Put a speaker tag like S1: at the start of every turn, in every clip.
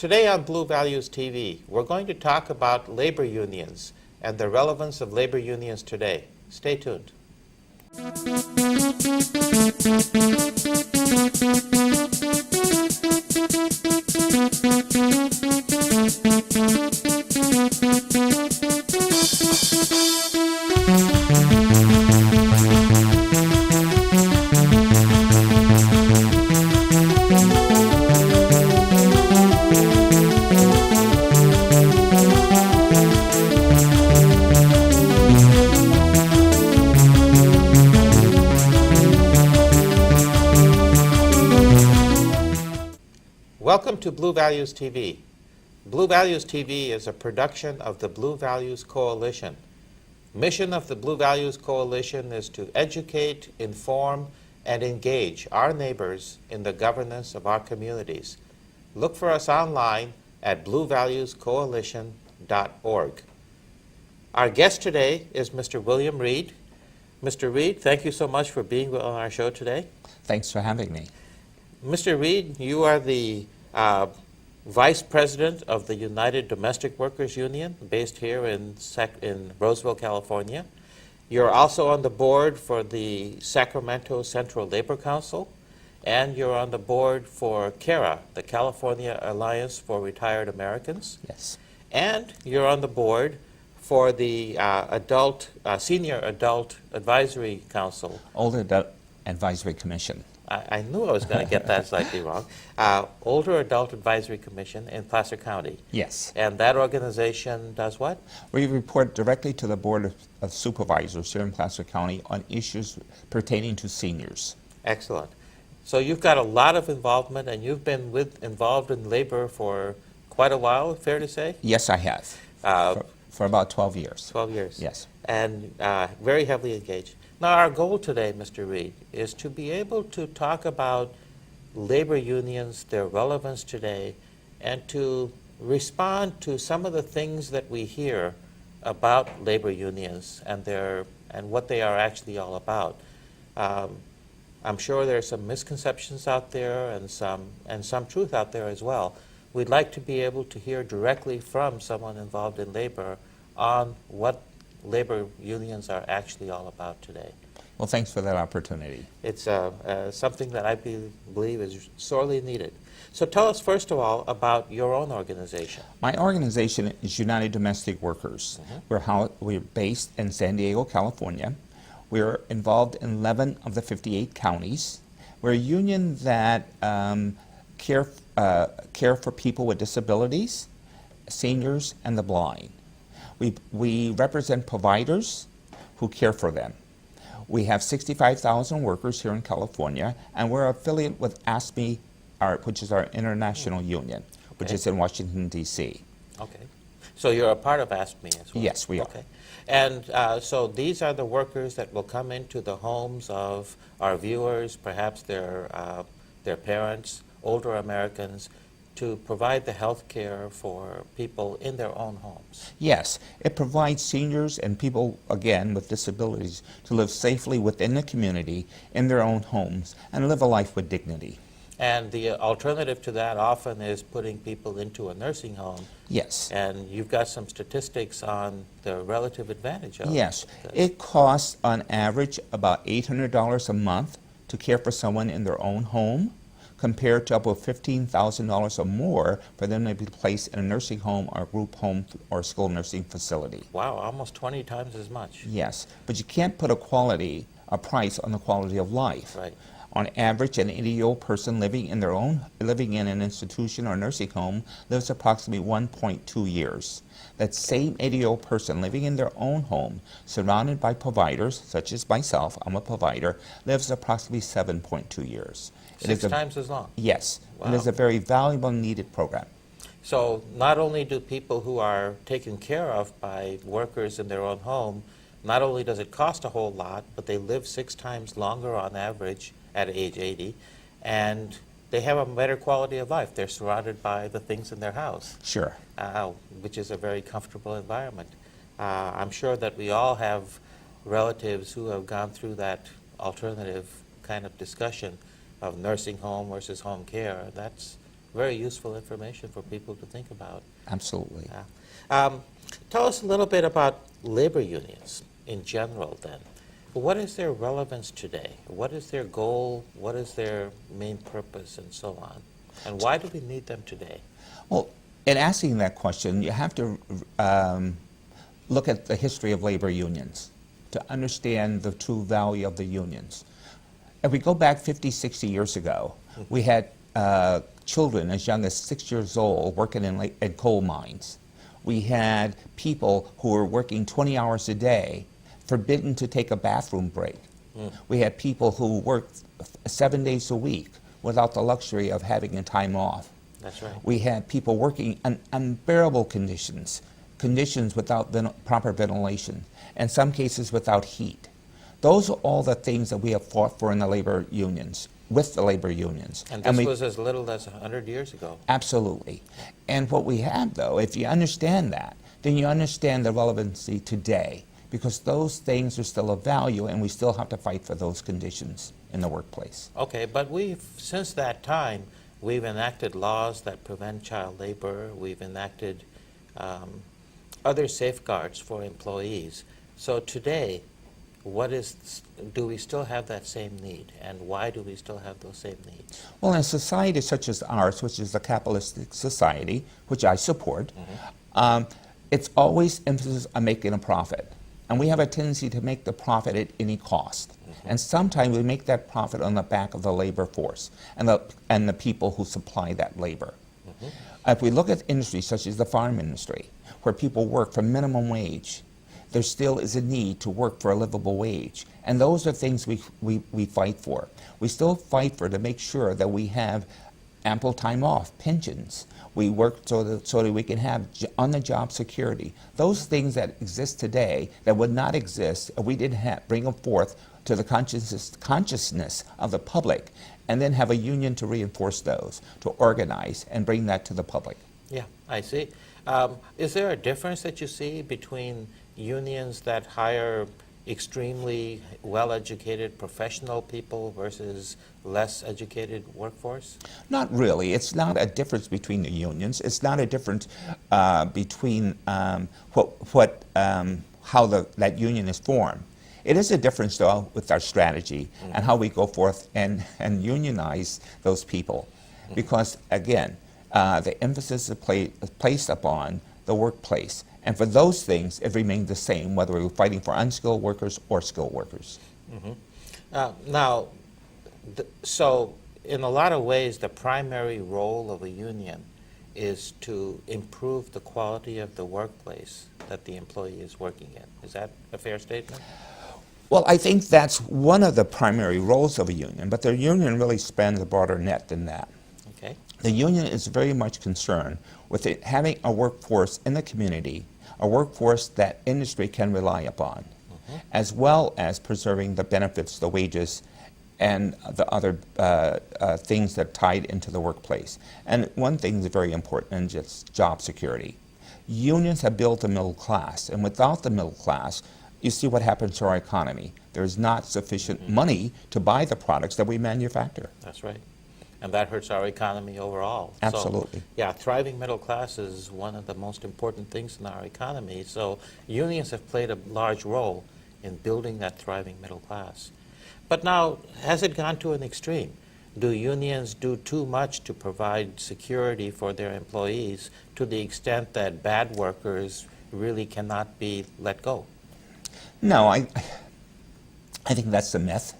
S1: Today on Blue Values TV, we're going to talk about labor unions and the relevance of labor unions today. Stay tuned. Welcome to Blue Values TV. Blue Values TV is a production of the Blue Values Coalition. Mission of the Blue Values Coalition is to educate, inform, and engage our neighbors in the governance of our communities. Look for us online at bluevaluescoalition.org. Our guest today is Mr. William Reed. Mr. Reed, thank you so much for being on our show today.
S2: Thanks for having me.
S1: Mr. Reed, you are the Vice President of the United Domestic Workers Union, based here in Roseville, California. You're also on the board for the Sacramento Central Labor Council, and you're on the board for CARA, the California Alliance for Retired Americans.
S2: Yes.
S1: And you're on the board for the Senior Adult Advisory Council.
S2: Older Adult Advisory Commission.
S1: I knew I was going to get that slightly wrong. Older Adult Advisory Commission in Placer County.
S2: Yes.
S1: And that organization does what?
S2: We report directly to the Board of Supervisors here in Placer County on issues pertaining to seniors.
S1: Excellent. So you've got a lot of involvement, and you've been involved in labor for quite a while, fair to say?
S2: Yes, I have. For about 12 years.
S1: 12 years.
S2: Yes.
S1: And very heavily engaged. Now, our goal today, Mr. Reed, is to be able to talk about labor unions, their relevance today, and to respond to some of the things that we hear about labor unions and what they are actually all about. I'm sure there are some misconceptions out there and some truth out there as well. We'd like to be able to hear directly from someone involved in labor on what labor unions are actually all about today.
S2: Well, thanks for that opportunity.
S1: It's something that I believe is sorely needed. So tell us, first of all, about your own organization.
S2: My organization is United Domestic Workers. We're based in San Diego, California. We're involved in 11 of the 58 counties. We're a union that care for people with disabilities, seniors, and the blind. We represent providers who care for them. We have 65,000 workers here in California, and we're affiliated with ASME, which is our international union, which is in Washington, D.C.
S1: Okay. So you're a part of ASME as well?
S2: Yes, we are.
S1: Okay. And so these are the workers that will come into the homes of our viewers, perhaps their parents, older Americans, to provide the health care for people in their own homes.
S2: Yes, it provides seniors and people, again, with disabilities to live safely within the community, in their own homes, and live a life with dignity.
S1: And the alternative to that often is putting people into a nursing home.
S2: Yes.
S1: And you've got some statistics on the relative advantage of
S2: Yes. It costs, on average, about $800 a month to care for someone in their own home, compared to about $15,000 or more for them to be placed in a nursing home or group home or skilled nursing facility.
S1: Wow, almost 20 times as much.
S2: Yes, but you can't put a price on the quality of life.
S1: Right.
S2: On average, an 80-year-old person living in an institution or nursing home lives approximately 1.2 years. That same 80-year-old person living in their own home, surrounded by providers, such as myself, I'm a provider, lives approximately 7.2 years.
S1: Six times as long?
S2: Yes.
S1: Wow.
S2: It is a very valuable and needed program.
S1: So not only do people who are taken care of by workers in their own home, not only does it cost a whole lot, but they live 6 times longer on average at age 80, and they have a better quality of life. They're surrounded by the things in their house.
S2: Sure.
S1: Which is a very comfortable environment. I'm sure that we all have relatives who have gone through that alternative kind of discussion of nursing home versus home care. That's very useful information for people to think about.
S2: Absolutely.
S1: Tell us a little bit about labor unions in general then. What is their relevance today? What is their goal? What is their main purpose and so on? And why do we need them today?
S2: Well, in asking that question, you have to look at the history of labor unions to understand the true value of the unions. If we go back 50, 60 years ago, we had children as young as 6 years old working in coal mines. We had people who were working 20 hours a day, forbidden to take a bathroom break. We had people who worked 7 days a week without the luxury of having a time off.
S1: That's right.
S2: We had people working in unbearable conditions, conditions without proper ventilation, in some cases without heat. Those are all the things that we have fought for in the labor unions, with the labor unions.
S1: And this was as little as 100 years ago.
S2: Absolutely. And what we have, though, if you understand that, then you understand the relevancy today, because those things are still of value, and we still have to fight for those conditions in the workplace.
S1: Okay, but since that time, we've enacted laws that prevent child labor. We've enacted other safeguards for employees. So today, do we still have that same need, and why do we still have those same needs?
S2: Well, in a society such as ours, which is a capitalistic society, which I support, it's always emphasis on making a profit. And we have a tendency to make the profit at any cost. And sometimes we make that profit on the back of the labor force and the people who supply that labor. If we look at industries such as the farm industry, where people work for minimum wage, there still is a need to work for a livable wage. And those are things we fight for. We still fight for to make sure that we have ample time off, pensions. We work so that we can have on-the-job security. Those things that exist today that would not exist if we didn't bring them forth to the consciousness of the public, and then have a union to reinforce those, to organize and bring that to the public.
S1: Yeah, I see. Is there a difference that you see between unions that hire extremely well-educated professional people versus less educated workforce?
S2: Not really. It's not a difference between the unions. It's not a difference between how that union is formed. It is a difference, though, with our strategy and how we go forth and unionize those people. Because, again, the emphasis is placed upon the workplace. And for those things, it remained the same, whether we were fighting for unskilled workers or skilled workers.
S1: So in a lot of ways, the primary role of a union is to improve the quality of the workplace that the employee is working in. Is that a fair statement?
S2: Well, I think that's one of the primary roles of a union, but the union really spans a broader net than that.
S1: Okay.
S2: The union is very much concerned with having a workforce in the community, a workforce that industry can rely upon, as well as preserving the benefits, the wages, and the other things that tied into the workplace. And one thing is very important, and just job security. Unions have built a middle class, and without the middle class, you see what happens to our economy. There's not sufficient money to buy the products that we manufacture.
S1: That's right. And that hurts our economy overall.
S2: Absolutely.
S1: So, yeah, thriving middle class is one of the most important things in our economy. So unions have played a large role in building that thriving middle class. But now, has it gone to an extreme? Do unions do too much to provide security for their employees to the extent that bad workers really cannot be let go?
S2: No, I think that's a myth.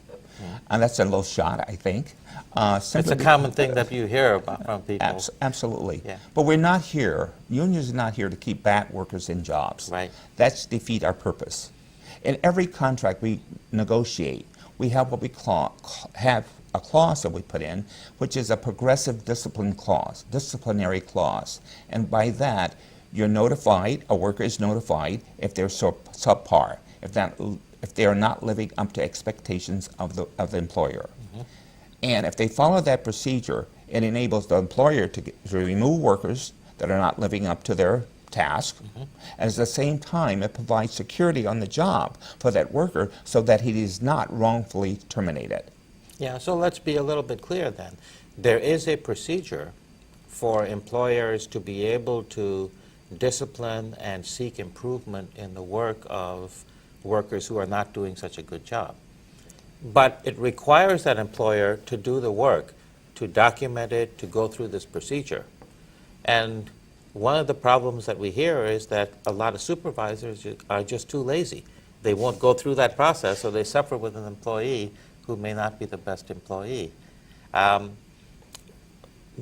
S2: And that's a low shot, I think.
S1: It's a common thing that you hear about from people.
S2: Absolutely.
S1: Yeah.
S2: But we're not here, unions are not here to keep bad workers in jobs.
S1: Right.
S2: That's defeat our purpose. In every contract we negotiate, we have what we have a clause that we put in, which is a progressive disciplinary clause. And by that, you're notified, a worker is notified if they're subpar, if they are not living up to expectations of the employer. And if they follow that procedure, it enables the employer to remove workers that are not living up to their task. And at the same time, it provides security on the job for that worker so that he is not wrongfully terminated.
S1: Yeah, so let's be a little bit clear then. There is a procedure for employers to be able to discipline and seek improvement in the work of workers who are not doing such a good job. But it requires that employer to do the work, to document it, to go through this procedure. And one of the problems that we hear is that a lot of supervisors are just too lazy. They won't go through that process, so they suffer with an employee who may not be the best employee.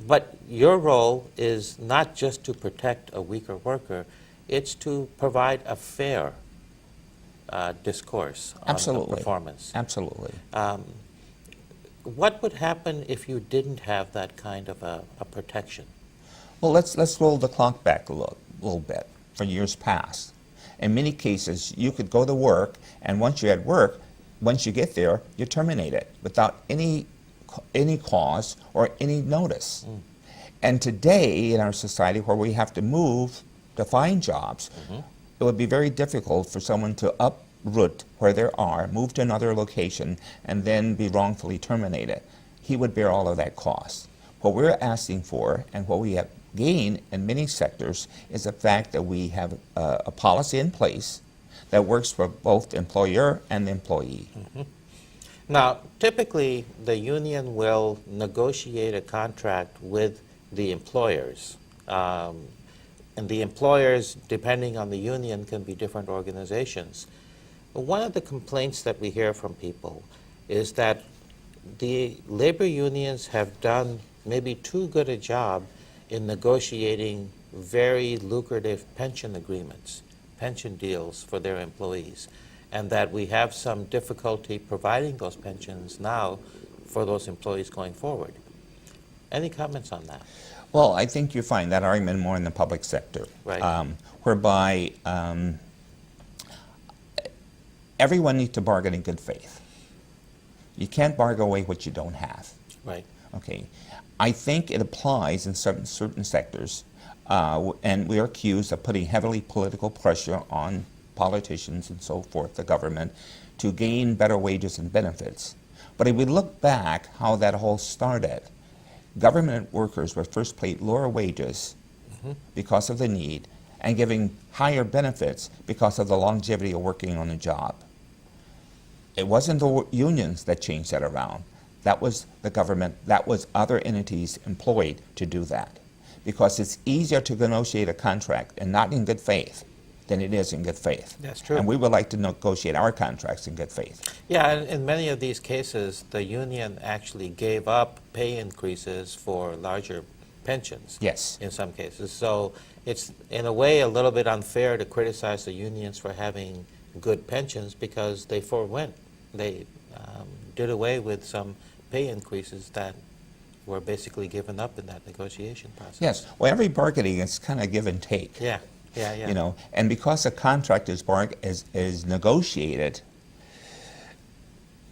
S1: But your role is not just to protect a weaker worker, it's to provide a fair discourse on the performance.
S2: Absolutely.
S1: What would happen if you didn't have that kind of a protection?
S2: Well, let's roll the clock back a little bit for years past. In many cases, you could go to work, and once you're at work, once you get there, you're terminated without any cause or any notice. And today, in our society where we have to move to find jobs, it would be very difficult for someone to uproot where they are, move to another location, and then be wrongfully terminated. He would bear all of that cost. What we're asking for, and what we have gained in many sectors, is the fact that we have a policy in place that works for both the employer and the employee.
S1: Now, typically, the union will negotiate a contract with the employers. And the employers, depending on the union, can be different organizations. One of the complaints that we hear from people is that the labor unions have done maybe too good a job in negotiating very lucrative pension agreements, pension deals for their employees, and that we have some difficulty providing those pensions now for those employees going forward. Any comments on that?
S2: Well, I think you find that argument more in the public sector,
S1: right.
S2: Whereby everyone needs to bargain in good faith. You can't bargain away what you don't have.
S1: Right.
S2: Okay. I think it applies in certain sectors, and we are accused of putting heavily political pressure on politicians and so forth, the government, to gain better wages and benefits. But if we look back how that all started, government workers were first paid lower wages because of the need, and giving higher benefits because of the longevity of working on a job. It wasn't the unions that changed that around. That was the government, that was other entities employed to do that. Because it's easier to negotiate a contract and not in good faith than it is in good faith.
S1: That's true.
S2: And we would like to negotiate our contracts in good faith.
S1: Yeah, and in many of these cases, the union actually gave up pay increases for larger pensions.
S2: Yes.
S1: In some cases. So it's, in a way, a little bit unfair to criticize the unions for having good pensions because they forewent. They did away with some pay increases that were basically given up in that negotiation process.
S2: Yes. Well, every bargaining is kind of give and take.
S1: Yeah. Yeah, yeah.
S2: You know, and because a contract is negotiated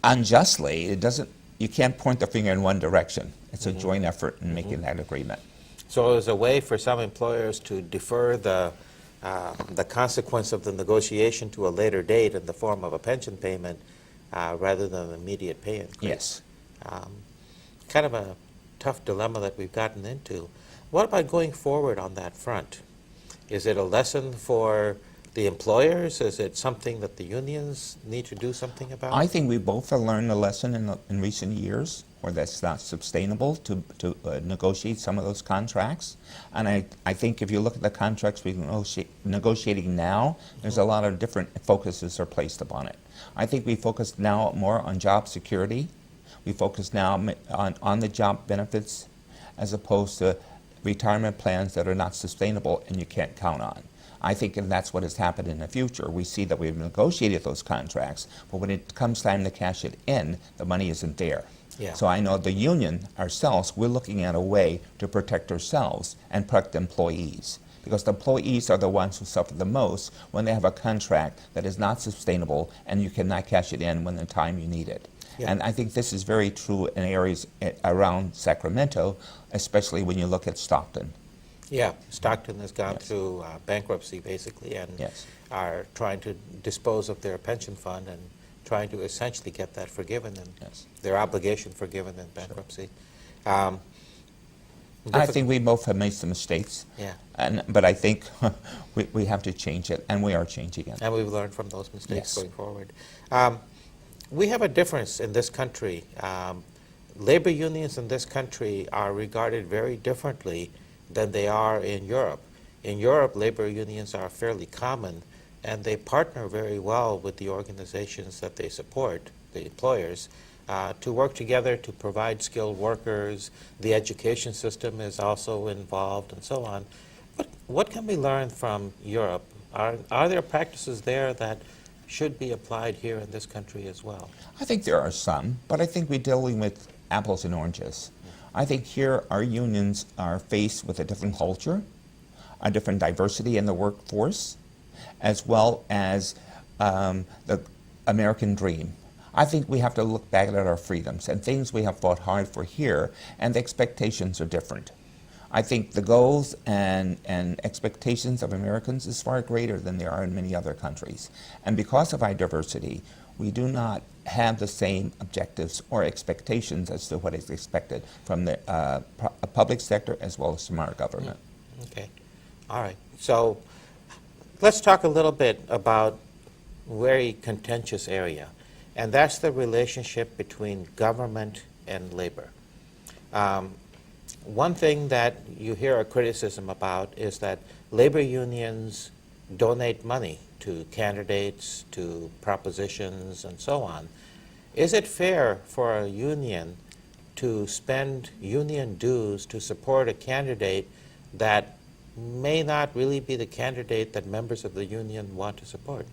S2: unjustly, it doesn't. You can't point the finger in one direction. It's a joint effort in making that agreement.
S1: So it was a way for some employers to defer the consequence of the negotiation to a later date in the form of a pension payment rather than an immediate pay increase.
S2: Yes.
S1: Kind of a tough dilemma that we've gotten into. What about going forward on that front? Is it a lesson for the employers? Is it something that the unions need to do something about?
S2: I think we both have learned a lesson in recent years where that's not sustainable to negotiate some of those contracts. And I think if you look at the contracts we're negotiating now, there's a lot of different focuses are placed upon it. I think we focus now more on job security. We focus now on the job benefits as opposed to retirement plans that are not sustainable and you can't count on. I think that's what has happened in the future. We see that we've negotiated those contracts, but when it comes time to cash it in, the money isn't there.
S1: Yeah.
S2: So I know the union, ourselves, we're looking at a way to protect ourselves and protect employees. Because the employees are the ones who suffer the most when they have a contract that is not sustainable and you cannot cash it in when the time you need it.
S1: Yeah.
S2: And I think this is very true in areas around Sacramento, especially when you look at Stockton.
S1: Yeah, Stockton has gone
S2: Yes.
S1: through bankruptcy basically and
S2: Yes.
S1: are trying to dispose of their pension fund and trying to essentially get that forgiven and
S2: Yes.
S1: their obligation forgiven in bankruptcy.
S2: I think we both have made some mistakes.
S1: Yeah.
S2: But I think we have to change it, and we are changing it.
S1: And we've learned from those mistakes
S2: Yes.
S1: going forward. We have a difference in this country. Labor unions in this country are regarded very differently than they are in Europe. In Europe, labor unions are fairly common, and they partner very well with the organizations that they support, the employers, to work together to provide skilled workers. The education system is also involved, and so on. But what can we learn from Europe? Are there practices there that should be applied here in this country as well?
S2: I think there are some, but I think we're dealing with apples and oranges. I think here our unions are faced with a different culture, a different diversity in the workforce, as well as the American dream. I think we have to look back at our freedoms and things we have fought hard for here, and the expectations are different. I think the goals and expectations of Americans is far greater than they are in many other countries. And because of our diversity, we do not have the same objectives or expectations as to what is expected from the public sector as well as from our government.
S1: Okay. All right. So let's talk a little bit about a very contentious area, and that's the relationship between government and labor. One thing that you hear a criticism about is that labor unions donate money to candidates, to propositions, and so on. Is it fair for a union to spend union dues to support a candidate that may not really be the candidate that members of the union want to support?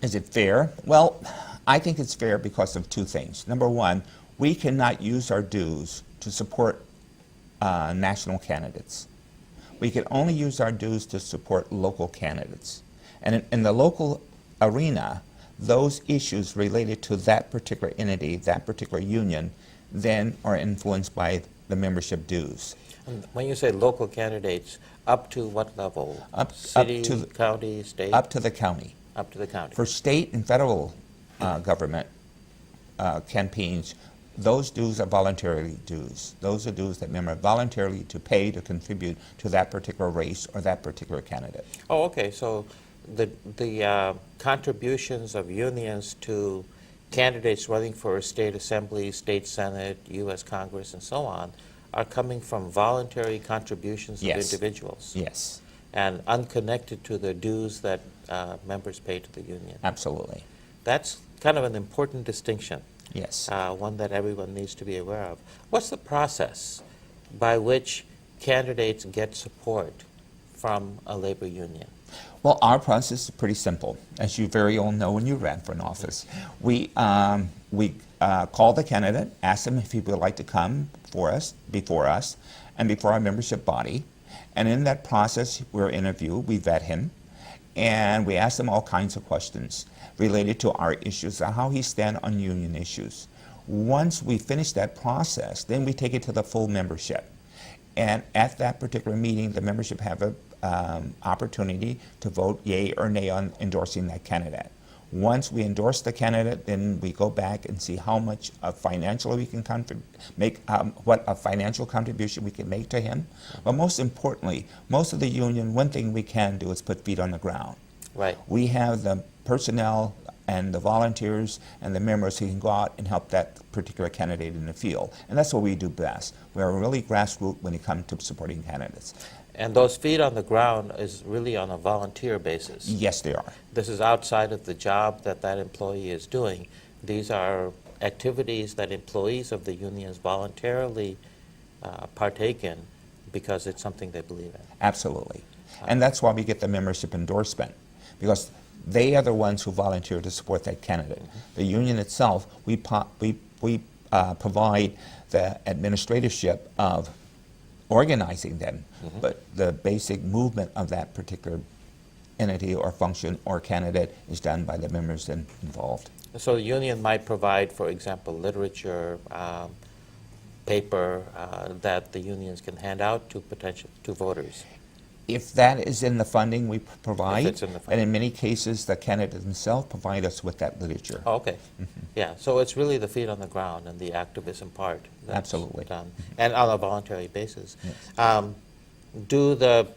S2: Is it fair? Well, I think it's fair because of two things. Number one, we cannot use our dues to support national candidates. We can only use our dues to support local candidates. And in the local arena, those issues related to that particular entity, that particular union, then are influenced by the membership dues.
S1: And when you say local candidates, up to what level? City,
S2: up to the,
S1: county, state?
S2: Up to the county.
S1: Up to the county.
S2: For state and federal government campaigns, those dues are voluntary dues. Those are dues that members voluntarily to pay to contribute to that particular race or that particular candidate.
S1: Oh, okay. So the contributions of unions to candidates running for state assembly, state senate, U.S. Congress, and so on are coming from voluntary contributions of individuals.
S2: Yes.
S1: And unconnected to the dues that members pay to the union.
S2: Absolutely.
S1: That's kind of an important distinction.
S2: Yes.
S1: One that everyone needs to be aware of. What's the process by which candidates get support from a labor union?
S2: Well, our process is pretty simple. As you very well know when you ran for an office, we call the candidate, ask them if he would like to come before us, and before our membership body. And in that process, we're interviewed, we vet him, and we ask them all kinds of questions related to our issues and how he stands on union issues. Once we finish that process, then we take it to the full membership. And at that particular meeting, the membership have an opportunity to vote yea or nay on endorsing that candidate. Once we endorse the candidate, then we go back and see how much financially we can make, what a financial contribution we can make to him. But most importantly, most of the union, one thing we can do is put feet on the ground.
S1: Right.
S2: We have the personnel and the volunteers and the members who can go out and help that particular candidate in the field. And that's what we do best. We are really grassroots when it comes to supporting candidates.
S1: And those feet on the ground is really on a volunteer basis.
S2: Yes, they are.
S1: This is outside of the job that that employee is doing. These are activities that employees of the unions voluntarily partake in because it's something they believe in.
S2: Absolutely. And that's why we get the membership endorsement, because they are the ones who volunteer to support that candidate. The union itself, we provide the administratorship of organizing them, but the basic movement of that particular entity or function or candidate is done by the members involved.
S1: So the union might provide, for example, literature, paper that the unions can hand out to voters.
S2: If that is in the funding we provide,
S1: it's in the
S2: and
S1: funding.
S2: in many cases, the candidate themselves provide us with that literature.
S1: Oh, okay. Yeah, so it's really the feet on the ground and the activism part that's
S2: Absolutely.
S1: done, and on a voluntary basis.
S2: Yes.
S1: Do the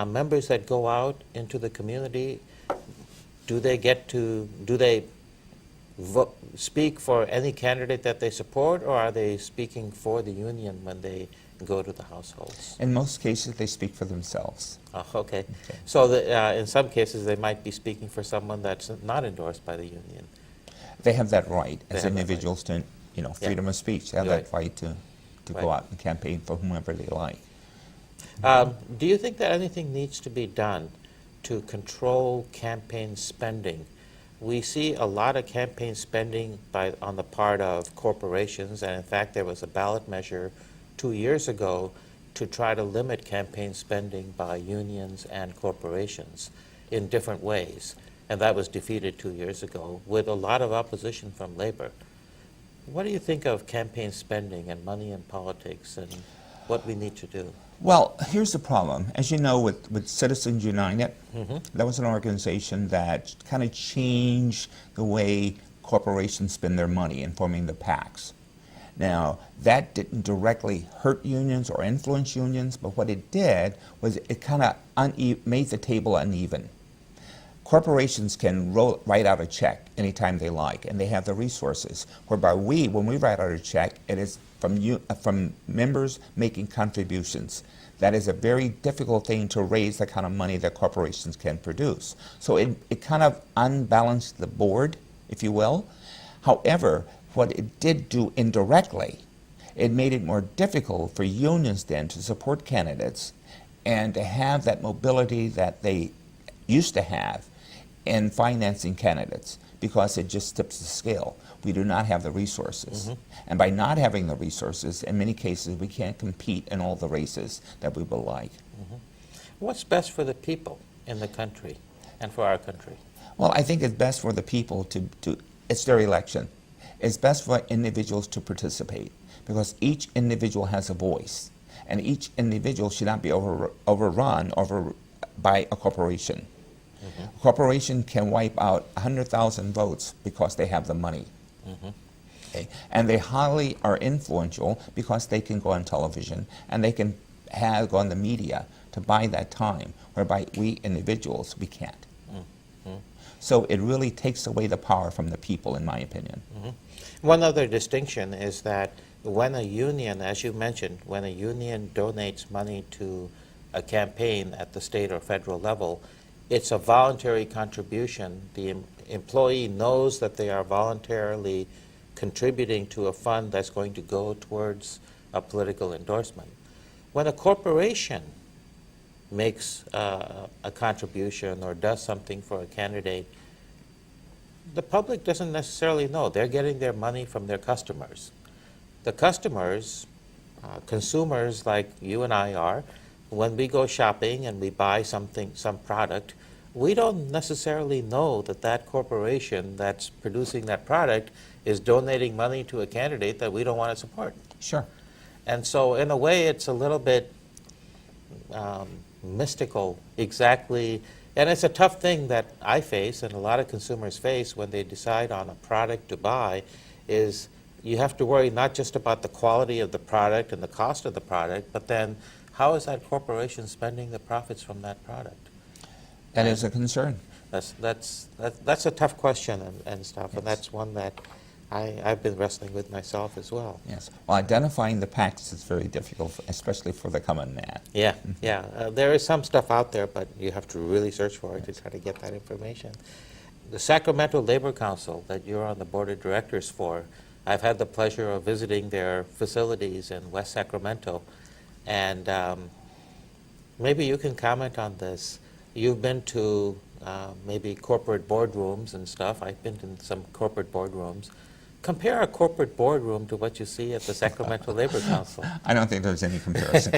S1: members that go out into the community, do they speak for any candidate that they support, or are they speaking for the union when they go to the households?
S2: In most cases, they speak for themselves.
S1: Oh, okay. So in some cases, they might be speaking for someone that's not endorsed by the union.
S2: They have that right
S1: They
S2: as
S1: have that
S2: individuals to, freedom of speech. They have
S1: Right.
S2: that right to go
S1: Right.
S2: out and campaign for whomever they like.
S1: Do you think that anything needs to be done to control campaign spending? We see a lot of campaign spending on the part of corporations, and in fact, there was a ballot measure 2 years ago to try to limit campaign spending by unions and corporations in different ways, and that was defeated 2 years ago with a lot of opposition from labor. What do you think of campaign spending and money in politics and what we need to do?
S2: Well, here's the problem. As you know, with Citizens United, that was an organization that kind of changed the way corporations spend their money in forming the PACs. Now, that didn't directly hurt unions or influence unions, but what it did was it kind of made the table uneven. Corporations can write out a check anytime they like, and they have the resources. Whereby when we write out a check, it is from members making contributions. That is a very difficult thing to raise the kind of money that corporations can produce. So it kind of unbalanced the board, if you will. However, what it did do indirectly, it made it more difficult for unions then to support candidates and to have that mobility that they used to have in financing candidates, because it just tips the scale. We do not have the resources. And by not having the resources, in many cases, we can't compete in all the races that we would like.
S1: What's best for the people in the country and for our country?
S2: Well, I think it's best for the people it's their election. It's best for individuals to participate, because each individual has a voice, and each individual should not be overrun by a corporation. A corporation can wipe out 100,000 votes because they have the money. Okay? And they highly are influential because they can go on television and they can go on the media to buy that time, whereby we individuals, we can't. So it really takes away the power from the people, in my opinion.
S1: One other distinction is that when a union, as you mentioned, when a union donates money to a campaign at the state or federal level, it's a voluntary contribution. The employee knows that they are voluntarily contributing to a fund that's going to go towards a political endorsement. When a corporation makes a contribution or does something for a candidate, the public doesn't necessarily know. They're getting their money from their customers. The customers, consumers like you and I are, when we go shopping and we buy some product, we don't necessarily know that that corporation that's producing that product is donating money to a candidate that we don't want to support.
S2: Sure.
S1: And so in a way, it's a little bit mystical exactly. And it's a tough thing that I face and a lot of consumers face when they decide on a product to buy, is you have to worry not just about the quality of the product and the cost of the product, but then how is that corporation spending the profits from that product?
S2: That is a concern.
S1: That's a tough question and stuff,
S2: Yes.
S1: and that's one that I've been wrestling with myself as well.
S2: Yes. Well, identifying the PACs is very difficult, especially for the common man.
S1: Yeah, yeah. There is some stuff out there, but you have to really search for it to try to get that information. The Sacramento Labor Council that you're on the board of directors for, I've had the pleasure of visiting their facilities in West Sacramento, and maybe you can comment on this. You've been to maybe corporate boardrooms and stuff. I've been to some corporate boardrooms. Compare a corporate boardroom to what you see at the Sacramento Labor Council.
S2: I don't think there's any comparison.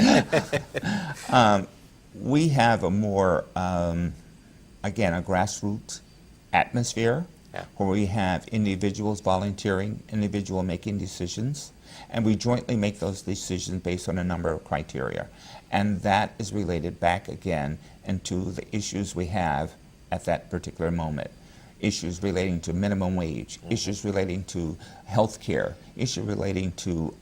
S2: We have a more, again, a grassroots atmosphere,
S1: Yeah.
S2: where we have individuals volunteering, individual making decisions. And we jointly make those decisions based on a number of criteria. And that is related back again into the issues we have at that particular moment. Issues relating to minimum wage, issues relating to health care, issues relating to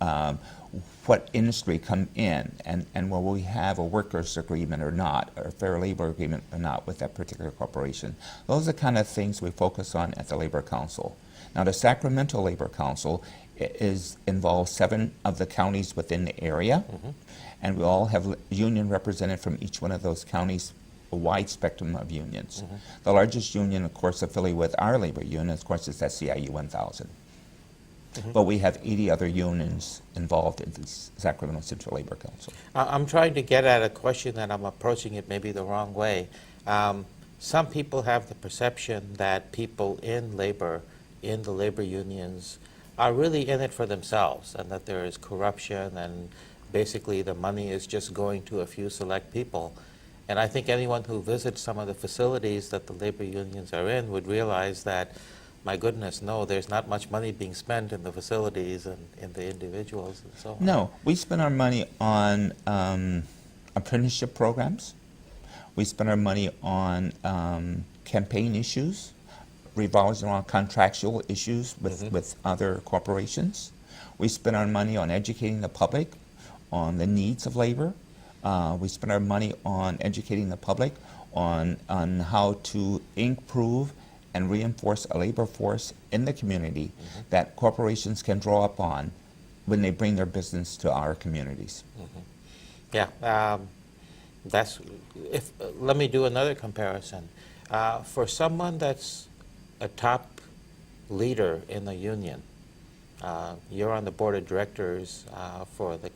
S2: what industry come in, and will we have a workers agreement or not, or a fair labor agreement or not with that particular corporation. Those are the kind of things we focus on at the Labor Council. Now the Sacramento Labor Council involves 7 of the counties within the area, and we all have union represented from each one of those counties, a wide spectrum of unions. The largest union, of course, affiliated with our labor union, of course, is SEIU 1000. But we have 80 other unions involved in the Sacramento Central Labor Council.
S1: I'm trying to get at a question that I'm approaching it maybe the wrong way. Some people have the perception that people in labor, in the labor unions, are really in it for themselves, and that there is corruption and basically the money is just going to a few select people. And I think anyone who visits some of the facilities that the labor unions are in would realize that, my goodness, no, there's not much money being spent in the facilities and in the individuals and so on.
S2: No, we spend our money on apprenticeship programs. We spend our money on campaign issues, revolving around contractual issues with other corporations. We spend our money on educating the public on the needs of labor. We spend our money on educating the public on how to improve and reinforce a labor force in the community that corporations can draw upon when they bring their business to our communities.
S1: Yeah, let me do another comparison. For someone that's a top leader in the union, you're on the board of directors for the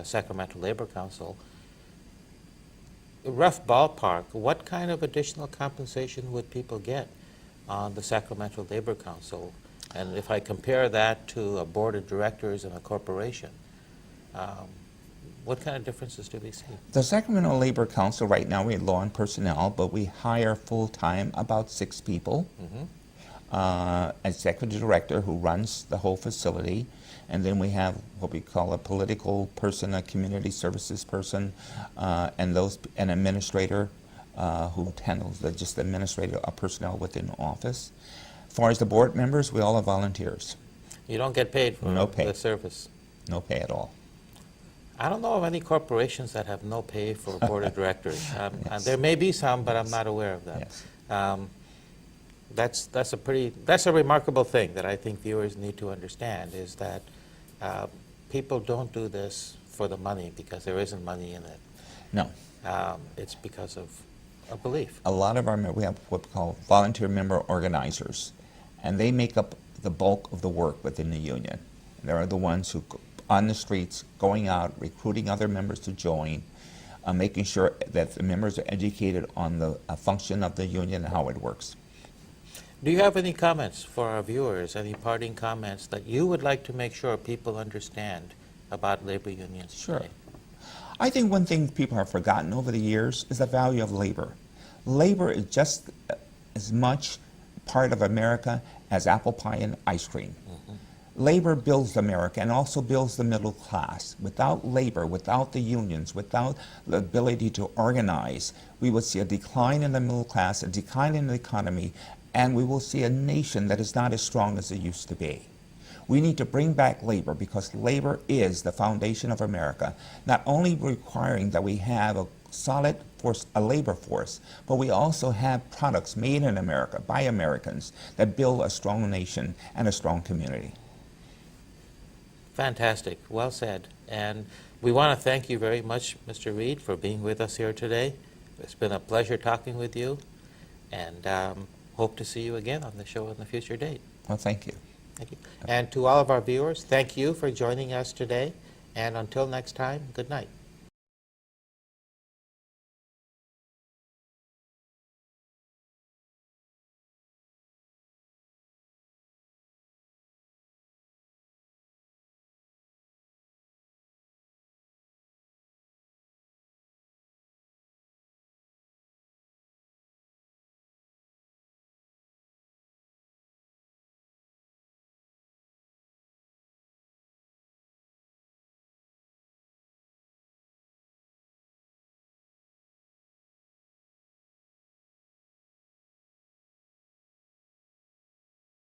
S1: Sacramento Labor Council. Rough ballpark, what kind of additional compensation would people get on the Sacramento Labor Council? And if I compare that to a board of directors in a corporation, what kind of differences do we see?
S2: The Sacramento Labor Council right now, we have law and personnel, but we hire full-time about 6 people. Executive director who runs the whole facility, and then we have what we call a political person, a community services person, and an administrator who handles just the administrative personnel within the office. As far as the board members, we all have volunteers.
S1: You don't get paid for
S2: No pay.
S1: the service?
S2: No pay at all.
S1: I don't know of any corporations that have no pay for a board of directors.
S2: Yes.
S1: There may be some, but I'm not aware of that.
S2: Yes.
S1: That's a remarkable thing that I think viewers need to understand, is that people don't do this for the money because there isn't money in it.
S2: No.
S1: It's because of a belief.
S2: A lot of we have what we call volunteer member organizers, and they make up the bulk of the work within the union. They're the ones who on the streets, going out, recruiting other members to join, making sure that the members are educated on the function of the union and how it works.
S1: Do you have any comments for our viewers, any parting comments that you would like to make sure people understand about labor unions
S2: Sure.
S1: today?
S2: I think one thing people have forgotten over the years is the value of labor. Labor is just as much part of America as apple pie and ice cream. Labor builds America and also builds the middle class. Without labor, without the unions, without the ability to organize, we would see a decline in the middle class, a decline in the economy, and we will see a nation that is not as strong as it used to be. We need to bring back labor because labor is the foundation of America, not only requiring that we have a solid force, a labor force, but we also have products made in America by Americans that build a strong nation and a strong community.
S1: Fantastic. Well said. And we want to thank you very much, Mr. Reed, for being with us here today. It's been a pleasure talking with you, and hope to see you again on the show in a future date.
S2: Well, thank you.
S1: Thank you. And to all of our viewers, thank you for joining us today. And until next time, good night.